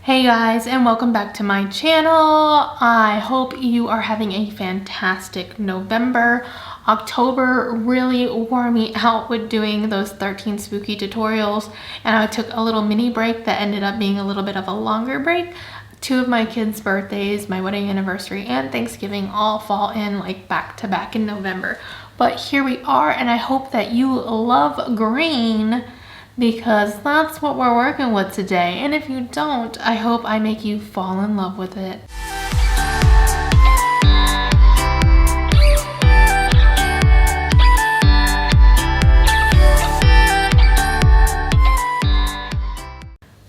Hey guys, and welcome back to my channel. I hope you are having a fantastic November. October really wore me out with doing those 13 spooky tutorials, and I took a little mini break that ended up being a little bit of a longer break. Two of my kids' birthdays, my wedding anniversary, and Thanksgiving all fall in like back to back in November. But here we are, and I hope that you love green, because that's what we're working with today. And if you don't, I hope I make you fall in love with it.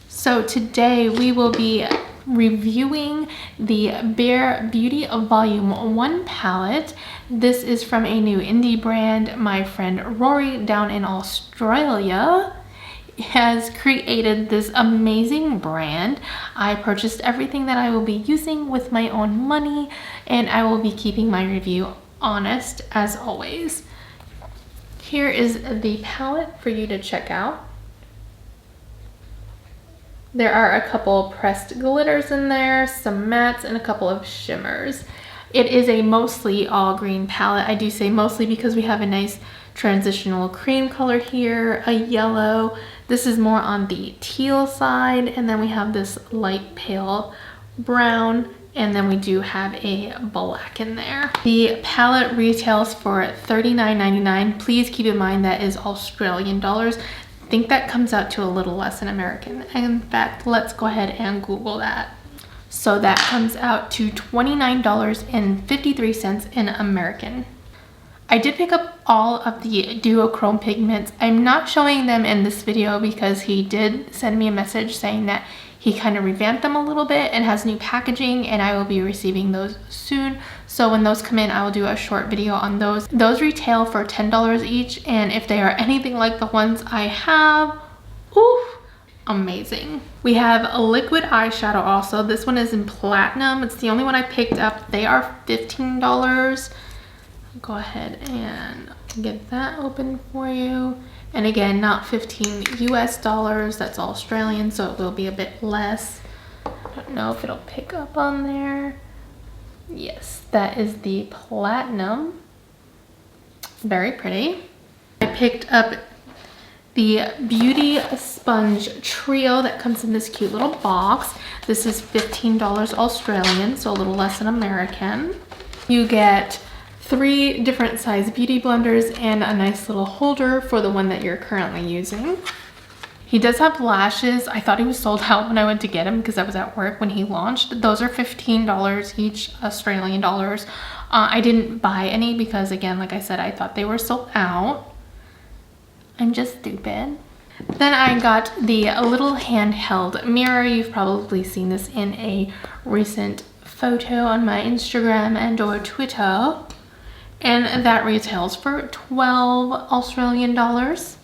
So today we will be reviewing the Bare Beauty Volume 1 palette. This is from a new indie brand. My friend Rory down in Australia has created this amazing brand. I purchased everything that I will be using with my own money, and I will be keeping my review honest as always. Here is the palette for you to check out. There are a couple pressed glitters in there, some mattes, and a couple of shimmers. It is a mostly all green palette. I do say mostly because we have a nice transitional cream color here, a yellow. This is more on the teal side, and then we have this light pale brown, and then we do have a black in there. The palette retails for $39.99. Please keep in mind that is Australian dollars. I think that comes out to a little less in American. In fact, let's go ahead and Google that. So that comes out to $29.53 in American. I did pick up all of the duochrome pigments. I'm not showing them in this video because he did send me a message saying that he kind of revamped them a little bit and has new packaging, and I will be receiving those soon. So when those come in, I will do a short video on those. Those retail for $10 each, and if they are anything like the ones I have, oof, amazing. We have a liquid eyeshadow also. This one is in platinum. It's the only one I picked up. They are $15. Go ahead and get that open for you. And again, not 15 US dollars, that's Australian, so it will be a bit less. I don't know if it'll pick up on there. Yes, that is the platinum. Very pretty. I picked up the Beauty Sponge Trio that comes in this cute little box. This is $15 Australian, so a little less than American. You get 3 different size beauty blenders and a nice little holder for the one that you're currently using. He does have lashes. I thought he was sold out when I went to get him because I was at work when he launched. Those are $15 each Australian dollars. I didn't buy any because, again, like I said, I thought they were sold out. I'm just stupid. Then I got the little handheld mirror. You've probably seen this in a recent photo on my Instagram and or Twitter. And that retails for 12 Australian dollars.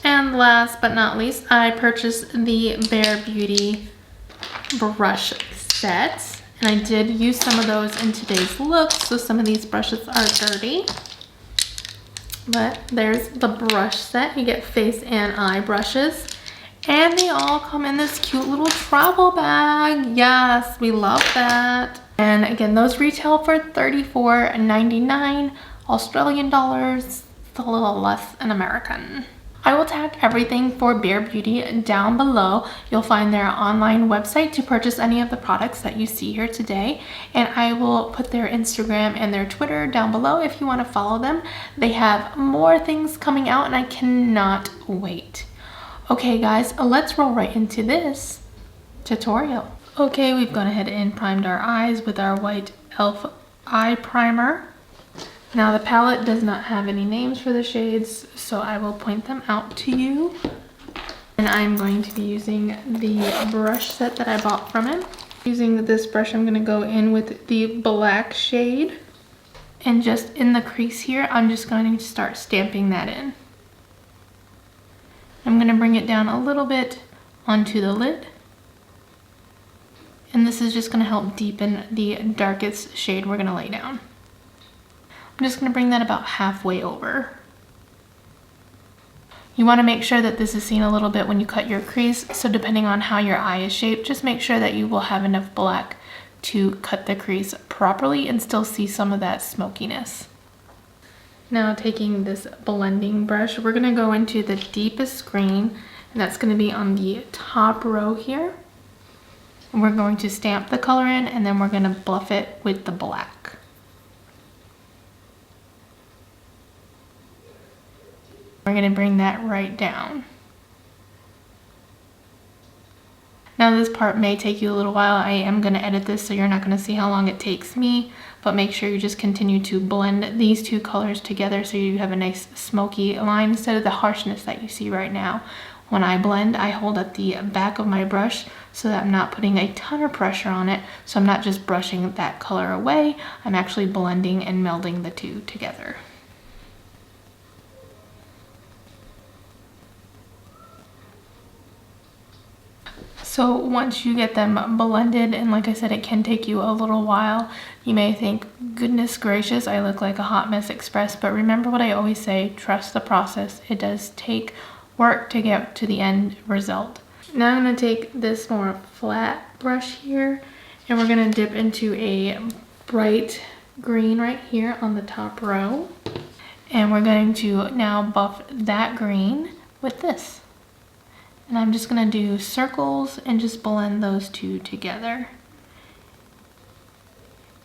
And last but not least, I purchased the Bare Beauty brush sets. And I did use some of those in today's look, so some of these brushes are dirty. But there's the brush set. You get face and eye brushes. And they all come in this cute little travel bag. Yes, we love that. And again, those retail for $34.99 Australian dollars. It's a little less in American. I will tag everything for Bare Beauty down below. You'll find their online website to purchase any of the products that you see here today. And I will put their Instagram and their Twitter down below if you want to follow them. They have more things coming out, and I cannot wait. Okay guys, let's roll right into this tutorial. Okay, we've gone ahead and primed our eyes with our white e.l.f. eye primer. Now the palette does not have any names for the shades, so I will point them out to you. And I'm going to be using the brush set that I bought from him. Using this brush, I'm going to go in with the black shade. And just in the crease here, I'm just going to start stamping that in. I'm going to bring it down a little bit onto the lid. And this is just going to help deepen the darkest shade we're going to lay down. I'm just going to bring that about halfway over. You want to make sure that this is seen a little bit when you cut your crease, so depending on how your eye is shaped, just make sure that you will have enough black to cut the crease properly and still see some of that smokiness. Now taking this blending brush, we're going to go into the deepest green, and that's going to be on the top row here. And we're going to stamp the color in, and then we're going to buff it with the black. We're going to bring that right down. Now this part may take you a little while. I am going to edit this so you're not going to see how long it takes me, but make sure you just continue to blend these two colors together so you have a nice smoky line instead of the harshness that you see right now. When I blend, I hold up the back of my brush so that I'm not putting a ton of pressure on it, so I'm not just brushing that color away, I'm actually blending and melding the two together. So once you get them blended, and like I said, it can take you a little while, you may think, goodness gracious, I look like a hot mess express, but remember what I always say, trust the process. It does take work to get to the end result. Now I'm going to take this more flat brush here, and we're going to dip into a bright green right here on the top row, and we're going to now buff that green with this. And I'm just going to do circles and just blend those two together.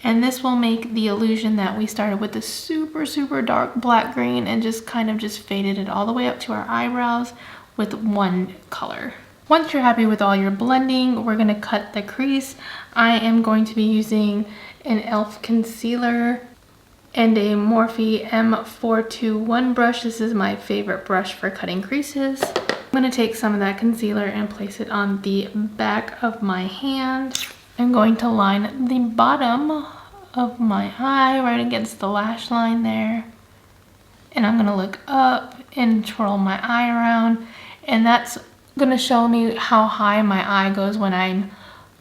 And this will make the illusion that we started with the super dark black green and just kind of just faded it all the way up to our eyebrows with one color. Once you're happy with all your blending, we're going to cut the crease. I am going to be using an e.l.f. concealer and a Morphe M421 brush. This is my favorite brush for cutting creases. I'm going to take some of that concealer and place it on the back of my hand. I'm going to line the bottom of my eye right against the lash line there. And I'm going to look up and twirl my eye around. And that's going to show me how high my eye goes when I'm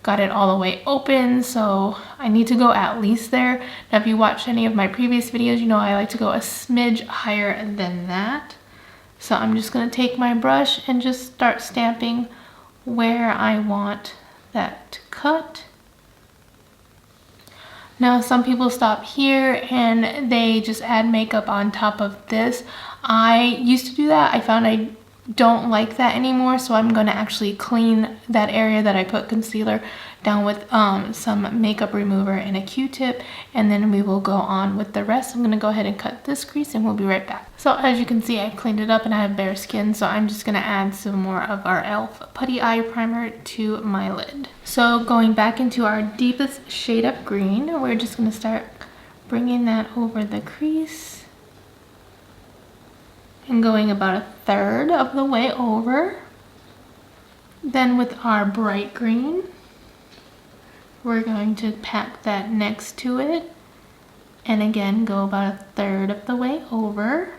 got it all the way open, so I need to go at least there. Now if you watched any of my previous videos, you know I like to go a smidge higher than that. So I'm just going to take my brush and just start stamping where I want that to cut. Now some people stop here and they just add makeup on top of this. I used to do that. I found I don't like that anymore, so I'm going to actually clean that area that I put concealer down with some makeup remover and a Q-tip, and then we will go on with the rest. I'm going to go ahead and cut this crease and we'll be right back. So as you can see, I cleaned it up and I have bare skin, so I'm just going to add some more of our e.l.f. Putty Eye Primer to my lid. So going back into our deepest shade of green, we're just going to start bringing that over the crease and going about 1/3 of the way over. Then with our bright green, we're going to pack that next to it and again go about 1/3 of the way over.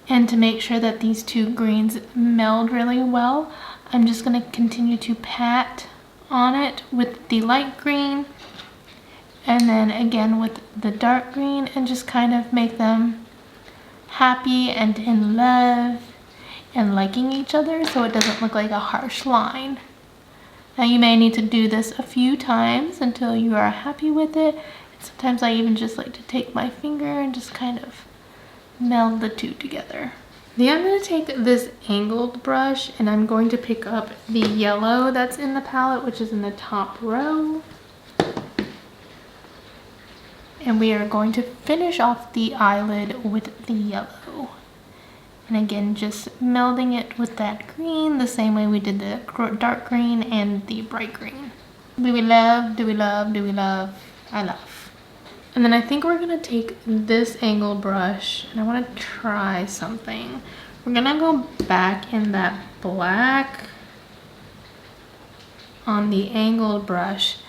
And to make sure that these two greens meld really well, I'm just going to continue to pat on it with the light green and then again with the dark green, and just kind of make them happy and in love and liking each other so it doesn't look like a harsh line. Now you may need to do this a few times until you are happy with it. Sometimes I even just like to take my finger and just kind of meld the two together. Then I'm going to take this angled brush and I'm going to pick up the yellow that's in the palette, which is in the top row. And we are going to finish off the eyelid with the yellow. And again, just melding it with that green the same way we did the dark green and the bright green. Do we love, do we love, do we love? I love. And then I think we're gonna take this angled brush and I wanna try something. We're gonna go back in that black on the angled brush,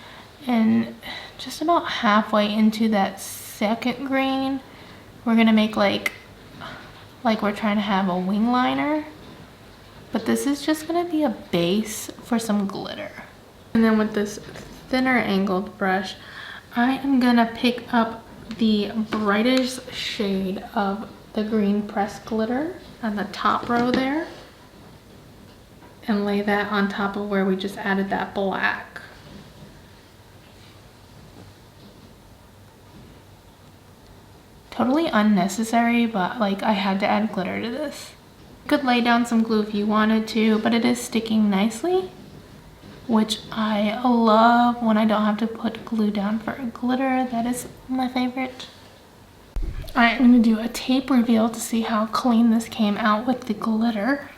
and just about halfway into that second green, we're gonna make like we're trying to have a wing liner, but this is just gonna be a base for some glitter. And then with this thinner angled brush, I am gonna pick up the brightest shade of the green pressed glitter on the top row there and lay that on top of where we just added that black. Totally unnecessary, but like I had to add glitter to this. You could lay down some glue if you wanted to, but it is sticking nicely, which I love when I don't have to put glue down for glitter. That is my favorite. Alright, I'm going to do a tape reveal to see how clean this came out with the glitter.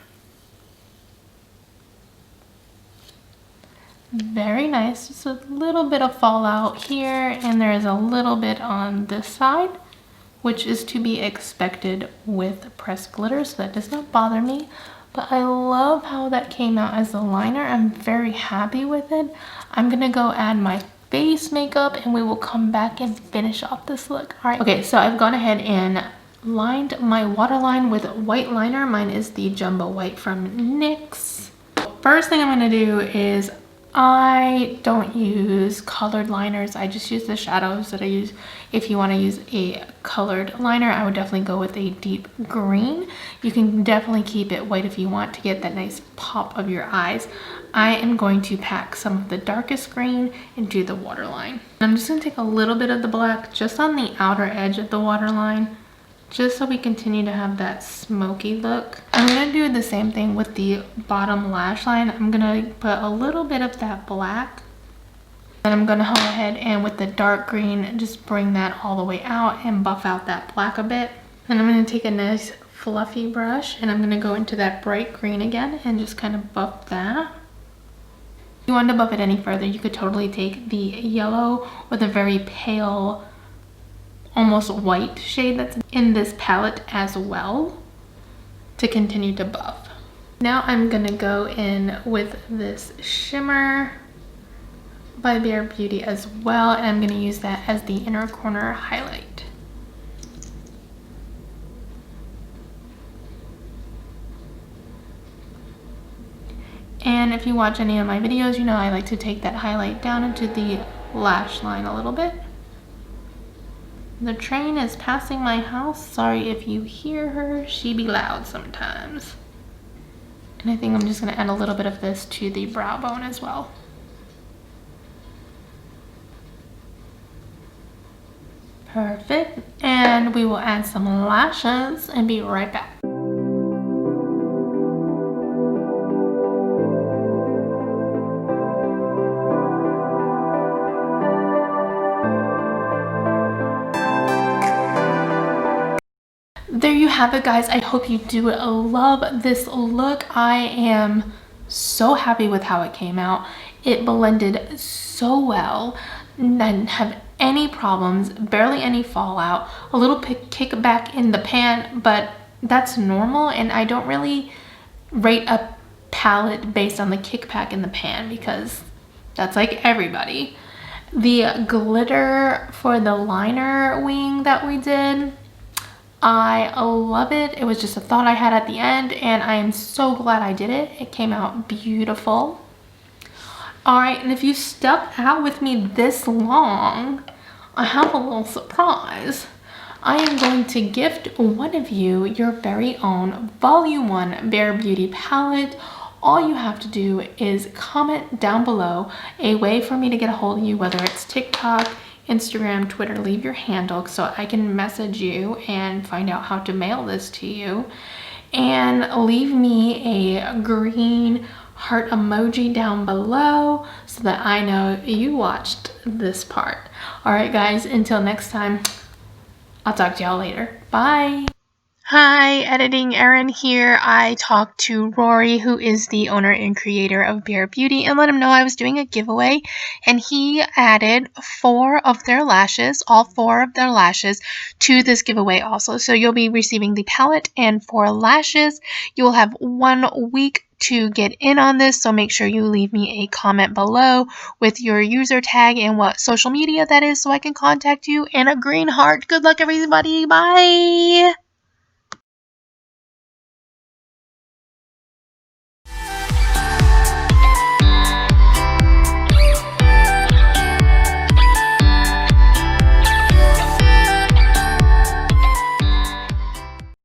Very nice. Just a little bit of fallout here, and there is a little bit on this side, which is to be expected with pressed glitter, so that does not bother me. But I love how that came out as a liner. I'm very happy with it. I'm gonna go add my face makeup and we will come back and finish off this look. All right, okay, so I've gone ahead and lined my waterline with white liner. Mine is the Jumbo White from NYX. First thing I'm gonna do is I don't use colored liners. I just use the shadows that I use. If you want to use a colored liner, I would definitely go with a deep green. You can definitely keep it white if you want to get that nice pop of your eyes. I am going to pack some of the darkest green into the waterline. I'm just going to take a little bit of the black just on the outer edge of the waterline, just so we continue to have that smoky look. I'm gonna do the same thing with the bottom lash line. I'm gonna put a little bit of that black, and I'm gonna go ahead and with the dark green, just bring that all the way out and buff out that black a bit. And I'm gonna take a nice fluffy brush and I'm gonna go into that bright green again and just kind of buff that. If you want to buff it any further, you could totally take the yellow with a very pale, almost white shade that's in this palette as well to continue to buff. Now I'm gonna go in with this shimmer by Bare Beauty as well, and I'm gonna use that as the inner corner highlight. And if you watch any of my videos, you know I like to take that highlight down into the lash line a little bit. The train is passing my house. Sorry if you hear her. She be loud sometimes. And I think I'm just going to add a little bit of this to the brow bone as well. Perfect. And we will add some lashes and be right back. There you have it, guys. I hope you do love this look. I am so happy with how it came out. It blended so well. Didn't have any problems, barely any fallout, a little kickback in the pan, but that's normal, and I don't really rate a palette based on the kickback in the pan because that's like everybody. The glitter for the liner wing that we did, I love it. It was just a thought I had at the end, and I am so glad I did it. It came out beautiful. All right, and if you stuck out with me this long, I have a little surprise. I am going to gift one of you your very own Volume 1 Bare Beauty palette. All you have to do is comment down below a way for me to get a hold of you, whether it's TikTok, Instagram, Twitter. Leave your handle so I can message you and find out how to mail this to you. And leave me a green heart emoji down below so that I know you watched this part. All right, guys, until next time, I'll talk to y'all later. Bye. Hi, Editing Erin here. I talked to Rory, who is the owner and creator of Bare Beauty, and let him know I was doing a giveaway, and he added 4 of their lashes, all 4 of their lashes, to this giveaway also. So you'll be receiving the palette and 4 lashes. You will have 1 week to get in on this, so make sure you leave me a comment below with your user tag and what social media that is so I can contact you, and a green heart. Good luck, everybody. Bye.